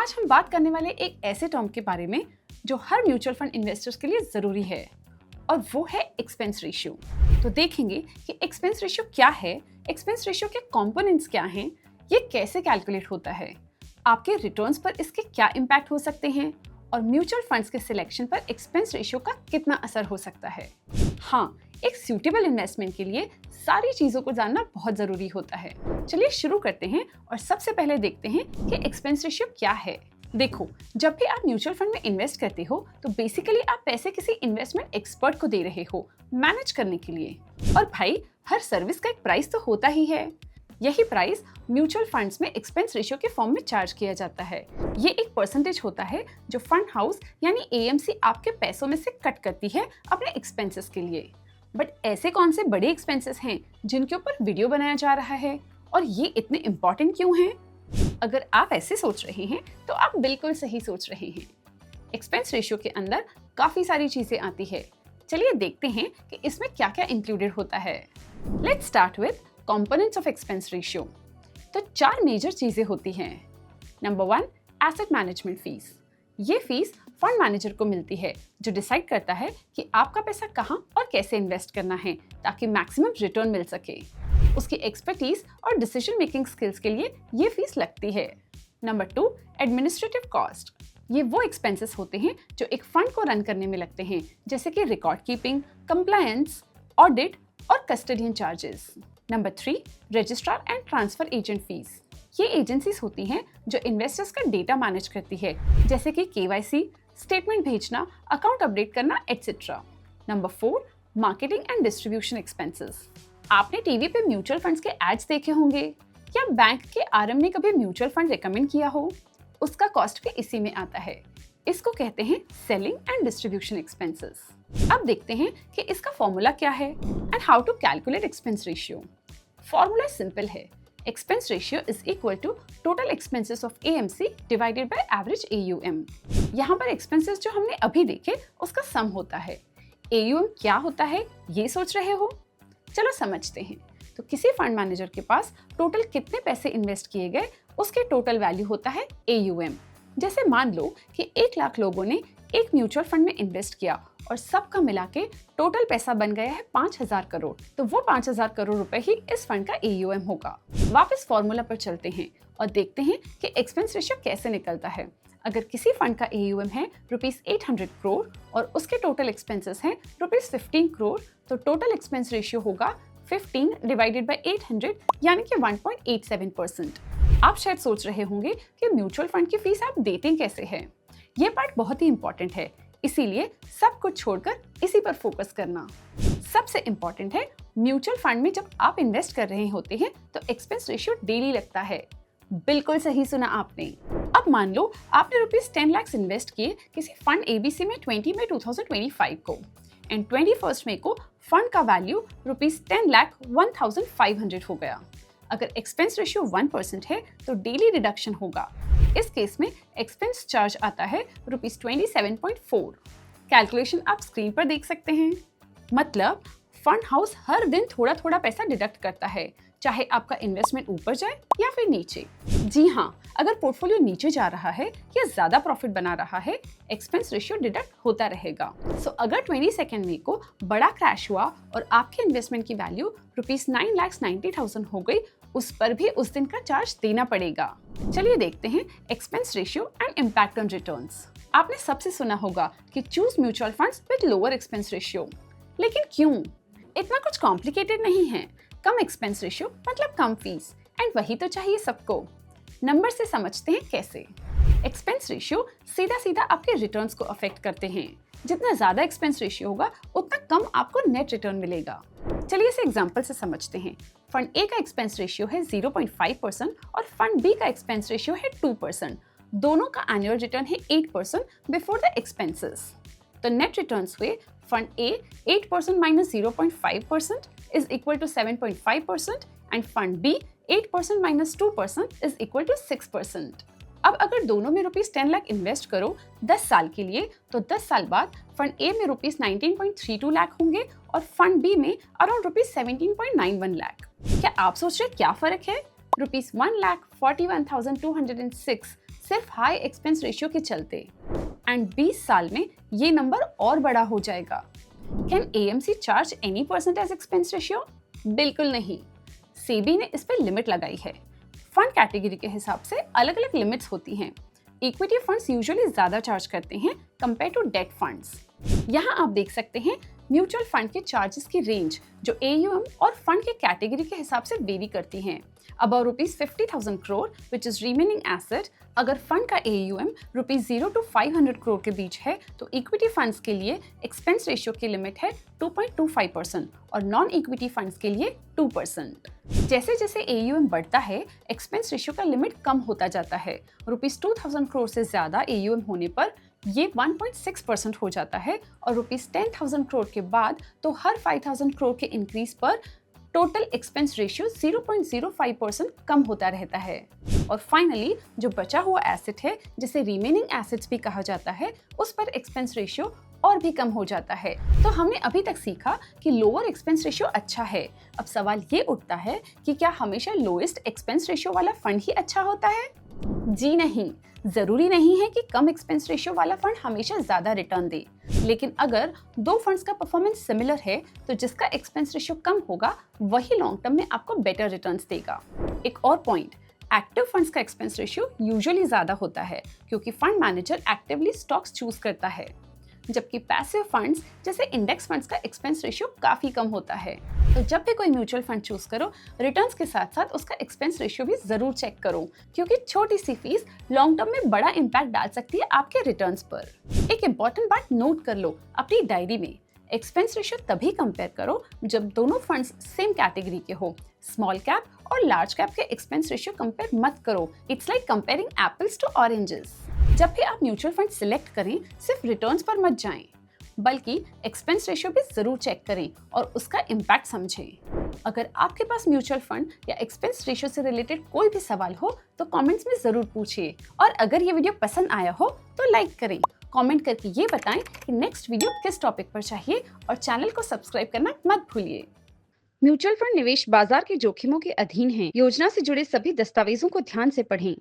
आज हम बात करने वाले एक ऐसे टर्म के बारे में जो हर म्यूचुअल फंड इन्वेस्टर्स के लिए जरूरी है, और वो है एक्सपेंस रेशियो। तो देखेंगे कि एक्सपेंस रेशियो क्या है, एक्सपेंस रेशियो के कंपोनेंट्स क्या हैं, ये कैसे कैलकुलेट होता है, आपके रिटर्न्स पर इसके क्या इम्पैक्ट हो सकते हैं, और म्यूचुअल फंड्स के सिलेक्शन पर एक्सपेंस रेशियो का कितना असर हो सकता है। हाँ, एक सूटेबल इन्वेस्टमेंट के लिए सारी चीजों को जानना बहुत जरूरी होता है। चलिए शुरू करते हैं और सबसे पहले देखते हैं कि एक्सपेंस रेशियो क्या है। देखो, जब भी आप म्यूचुअल फंड में इन्वेस्ट करते हो तो बेसिकली आप पैसे किसी इन्वेस्टमेंट एक्सपर्ट को दे रहे हो मैनेज करने के लिए। और भाई, हर सर्विस का एक प्राइस तो होता ही है। यही प्राइस म्यूचुअल फंड्स में एक्सपेंस रेशियो के फॉर्म में चार्ज किया जाता है। ये एक परसेंटेज होता है जो फंड हाउस यानी एएमसी आपके पैसों में से कट करती है अपने एक्सपेंसेस के लिए। बट ऐसे कौन से बड़े एक्सपेंसेस हैं जिनके ऊपर वीडियो बनाया जा रहा है, और ये इतने इम्पोर्टेंट क्यों हैं? अगर आप ऐसे सोच रहे हैं तो आप बिल्कुल सही सोच रहे हैं। एक्सपेंस रेशियो के अंदर काफी सारी चीजें आती है। चलिए देखते हैं कि इसमें क्या क्या इंक्लूडेड होता है। Let's start with components of expense ratio. तो 4 मेजर चीजें होती हैं। Number 1, asset management fees. ये फीस फंड मैनेजर को मिलती है जो डिसाइड करता है कि आपका पैसा कहाँ और कैसे इन्वेस्ट करना है ताकि मैक्सिमम रिटर्न मिल सके। उसकी एक्सपर्टीज और डिसीजन मेकिंग स्किल्स के लिए ये फीस लगती है। Number 2, administrative cost. ये वो एक्सपेंसेस होते हैं जो एक फंड को रन करने में लगते हैं, जैसे कि रिकॉर्ड कीपिंग, कंप्लायंस, ऑडिट और custodian charges. Number 3, registrar and transfer agent fees. ये एजेंसीज होती हैं जो इन्वेस्टर्स का डेटा मैनेज करती है, जैसे कि केवाईसी, स्टेटमेंट भेजना, अकाउंट अपडेट करना, etcetera. Number 4, marketing and distribution expenses. आपने टीवी पे म्यूचुअल फंड्स के एड्स देखे होंगे, या बैंक के आरएम ने कभी म्यूचुअल फंड रिकमेंड किया हो, उसका कॉस्ट भी इसी में आता है। इसको कहते हैं सेलिंग एंड डिस्ट्रीब्यूशन एक्सपेंसेस। अब देखते हैं कि इसका फॉर्मूला क्या है and how to calculate expense ratio. Formula simple है। Expense ratio is equal to total expenses of AMC divided by average AUM. यहाँ पर एक्सपेंसेस जो हमने अभी देखे उसका सम होता है। एयूएम क्या होता है ये सोच रहे हो? चलो समझते हैं। तो किसी फंड मैनेजर के पास टोटल कितने पैसे इन्वेस्ट किए गए उसके टोटल वैल्यू होता है एयूएम। जैसे मान लो कि 1 लाख लोगों ने एक म्यूचुअल फंड में इन्वेस्ट किया और सबका मिला के टोटल पैसा बन गया है 5000 करोड़, तो वो 5000 करोड़ रुपए ही इस फंड का एयूएम होगा। वापस फॉर्मूला पर चलते हैं और देखते हैं कि एक्सपेंस रेशियो कैसे निकलता है। अगर किसी फंड का एयूएम है ₹800 करोड़ और उसके टोटल एक्सपेंसेस हैं ₹15 करोड़, तो टोटल एक्सपेंस रेशियो होगा 15 डिवाइडेड बाय 800 यानी कि 1.87%। आप शायद सोच रहे होंगे कि म्यूचुअल फंड की फीस आप देते कैसे हैं। ये पार्ट बहुत ही इंपॉर्टेंट है, इसीलिए सब कुछ छोड़कर इसी पर फोकस करना। सबसे इंपॉर्टेंट है, म्यूचुअल फंड में जब आप इन्वेस्ट कर रहे होते हैं तो एक्सपेंस रेशियो डेली लगता है। बिल्कुल सही सुना आपने। अब मान लो आपने ₹10 लाख इन्वेस्ट किए किसी फंड एबीसी में 20 मई 2025 को, एंड 21 मई को फंड का वैल्यू ₹10,01,500 हो गया। अगर एक्सपेंस रेशियो 1% है तो डेली रिडक्शन होगा। इस केस में एक्सपेंस चार्ज आता है ₹27.4। कैलकुलेशन आप स्क्रीन पर देख सकते हैं। मतलब फंड हाउस हर दिन थोड़ा थोड़ा पैसा डिडक्ट करता है, चाहे आपका इन्वेस्टमेंट ऊपर जाए या फिर नीचे। जी हाँ, अगर पोर्टफोलियो नीचे जा रहा है या ज्यादा प्रॉफिट बना रहा है, एक्सपेंस रेशियो डिडक्ट होता रहेगा। सो अगर 22 मई को बड़ा क्रैश हुआ और आपके इन्वेस्टमेंट की वैल्यू ₹9,90,000 हो गई, उस पर भी उस दिन का चार्ज देना पड़ेगा। चलिए देखते हैं expense ratio and impact on returns. आपने सबसे सुना होगा कि choose mutual funds with lower expense ratio, लेकिन क्यों? इतना कुछ कॉम्प्लिकेटेड नहीं है। कम एक्सपेंस रेशियो मतलब कम फीस, एंड वही तो चाहिए सबको। नंबर से समझते हैं कैसे। एक्सपेंस रेशियो सीधा सीधा आपके रिटर्न्स को अफेक्ट करते हैं। जितना ज्यादा एक्सपेंस रेशियो होगा उतना कम आपको नेट रिटर्न मिलेगा। चलिए इसे एग्जांपल से समझते हैं। फंड ए का एक्सपेंस रेशियो है 0.5% और फंड बी का एक्सपेंस रेशियो है 2%। दोनों का एनुअल रिटर्न है 8% बिफोर द एक्सपेंसेस। तो नेट रिटर्न्स हुए fund A 8% minus 0.5% is equal to 7.5% and fund B 8% minus 2% is equal to 6%। अब अगर दोनों में ₹10 लाख इन्वेस्ट करो 10 साल के लिए, तो 10 साल बाद फंड ए में ₹19.32 लाख होंगे और फंड बी में अराउंड ₹17.91 लाख। क्या आप सोच रहे क्या फर्क है? ₹1,41,206 सिर्फ हाई एक्सपेंस रेशियो के चलते। एंड 20 साल में ये नंबर और बड़ा हो जाएगा। Can AMC charge any percent as expense ratio? बिल्कुल नहीं। सेबी ने इस पर लिमिट लगाई है। फंड कैटेगरी के हिसाब से अलग अलग लिमिट्स होती हैं। इक्विटी फंड्स यूजुअली ज्यादा चार्ज करते हैं कंपेयर टू डेट फंड्स। यहाँ आप देख सकते हैं म्यूचुअल फंड के चार्जेस की रेंज जो AUM और फंड के कैटेगरी के हिसाब से वेरी करती हैं। About ₹50,000 crore which is remaining asset. अगर फंड का AUM ₹0 to 500 करोड़ के बीच है तो इक्विटी फंड्स के लिए एक्सपेंस रेशियो की लिमिट है 2.25% और नॉन इक्विटी फंड्स के लिए 2%। जैसे जैसे AUM बढ़ता है एक्सपेंस रेशियो का लिमिट कम होता जाता है। ₹2,000 करोड़ से ज्यादा AUM होने पर ये 1.6% हो जाता है और ₹10,000 करोड़ के बाद तो हर 5,000 करोड़ के इंक्रीज पर टोटल एक्सपेंस रेशियो 0.05% कम होता रहता है। और फाइनली जो बचा हुआ एसेट है जिसे रिमेनिंग एसेट्स भी कहा जाता है उस पर एक्सपेंस रेशियो और भी कम हो जाता है। तो हमने अभी तक सीखा कि लोअर एक्सपेंस रेशियो अच्छा है। अब सवाल ये उठता है कि क्या हमेशा लोएस्ट एक्सपेंस रेशियो वाला फंड ही अच्छा होता है? जी नहीं, जरूरी नहीं है कि कम एक्सपेंस रेशियो वाला फंड हमेशा ज्यादा रिटर्न दे। लेकिन अगर दो फंड्स का परफॉर्मेंस सिमिलर है तो जिसका एक्सपेंस रेशियो कम होगा वही लॉन्ग टर्म में आपको बेटर रिटर्न्स देगा। एक और पॉइंट, एक्टिव फंड्स का एक्सपेंस रेशियो यूजुअली ज्यादा होता है क्योंकि fund manager actively stocks choose करता है, जबकि पैसिव फंड्स जैसे इंडेक्स फंड्स का एक्सपेंस रेशियो काफी कम होता है। तो जब भी कोई म्यूचुअल फंड चूज करो रिटर्न्स के साथ साथ उसका एक्सपेंस रेशियो भी जरूर चेक करो क्योंकि छोटी सी फीस लॉन्ग टर्म में बड़ा इम्पैक्ट डाल सकती है आपके रिटर्न्स पर। एक इम्पॉर्टेंट बात नोट कर लो अपनी डायरी में, एक्सपेंस रेशियो तभी कंपेयर करो जब दोनों फंड्स सेम कैटेगरी के हो। स्मॉल कैप और लार्ज कैप के एक्सपेंस रेशियो कंपेयर मत करो। It's like comparing apples to oranges. जब भी आप म्यूचुअल फंड सिलेक्ट करें सिर्फ रिटर्न्स पर मत जाएं, बल्कि एक्सपेंस रेशियो भी जरूर चेक करें और उसका इम्पैक्ट समझें। अगर आपके पास म्यूचुअल फंड या एक्सपेंस रेशियो से रिलेटेड कोई भी सवाल हो तो कमेंट्स में जरूर पूछिए। और अगर ये वीडियो पसंद आया हो तो लाइक करें, कमेंट करके ये बताएं कि नेक्स्ट वीडियो किस टॉपिक पर चाहिए और चैनल को सब्सक्राइब करना मत भूलिए। म्यूचुअल फंड निवेश बाजार के जोखिमों के अधीन है। योजना से जुड़े सभी दस्तावेजों को ध्यान से पढ़ें।